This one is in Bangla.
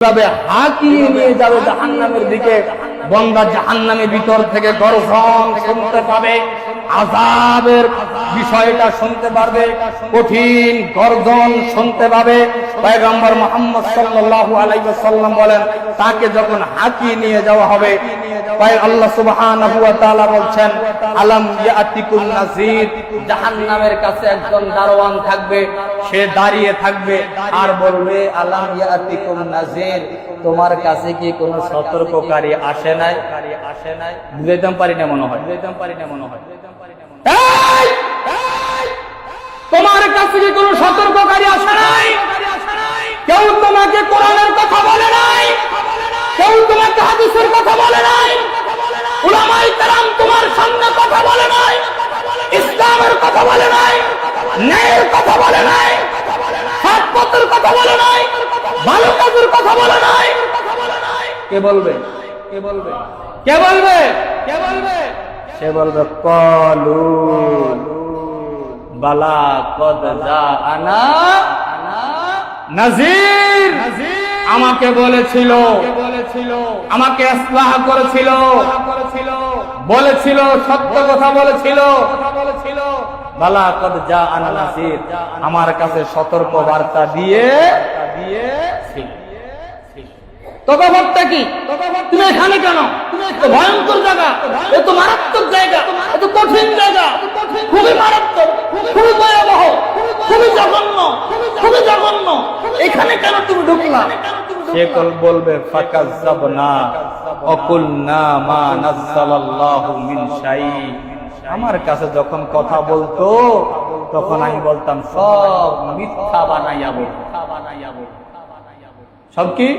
কিভাবে হাঁকিয়ে নিয়ে যাবে জাহান্নামের দিকে। বান্দা জাহান্নামের ভিতর থেকে গর্জন শুনতে পাবে, আযাবের বিষয়টা শুনতে পারবে, কঠিন গর্জন শুনতে পাবে। পয়গম্বর মুহাম্মদ সাল্লাল্লাহু আলাইহি ওয়াসাল্লাম বলেন, তাকে যখন হাঁকিয়ে নিয়ে যাওয়া হবে, আল্লাহ সুবহানাহু ওয়া তাআলা বলছেন, আলাম ইয়াতিকুম নাযীর, জাহান্নামের কাছে একজন দারোয়ান থাকবে, সে দাঁড়িয়ে থাকবে আর বলবে, আলাম ইয়াতিকুম নাযীর, তোমার কাছে কি কোনো সতর্ককারী আসে নাই? বুঝাইতে পারি না মনে হয়। তোমার কাছে কি কোনো সতর্ককারী আসে নাই? কেউ তোমাকে কোরআনের কথা বলে নাই, কেউ তোমাকে হাদিসের কথা বলে নাই, উলামায়ে কেরাম তোমার সামনে কথা বলে নাই, ইসলামের কথা বলে নাই, ন্যায়ের কথা বলে নাই, সৎ পথের কথা বলে নাই, ভালো কাজের কথা বলে নাই। কে বলবে? সে বলবে, ক্বালু বালা কদ জাআনা নাযীর, আমাকে বলেছিল, আমাকে ইসলাহ করেছিল, বলেছিল, সত্য কথা বলেছিল। বালা কদ জাআনা নাযীর, আমার কাছে সতর্ক বার্তা দিয়ে। তফাৎটা কি? তুমি এখানে কেন? এত ভয়ঙ্কর জায়গা, এত মারাত্মক জায়গা, এত কঠিন জায়গা, খুবই মারাত্মক, খুবই ভয়াবহ, খুবই জঘন্য, এখানে কেন তুমি ঢুকলা? সে বলবে, ফাকাযাবনা ওয়া কুলনা মা নাযালাল্লাহু মিন শাই। আমার কাছে যখন কথা বলতো তখন আমি বলতাম সব মিথ্যা বানাইয়া বল। সব কি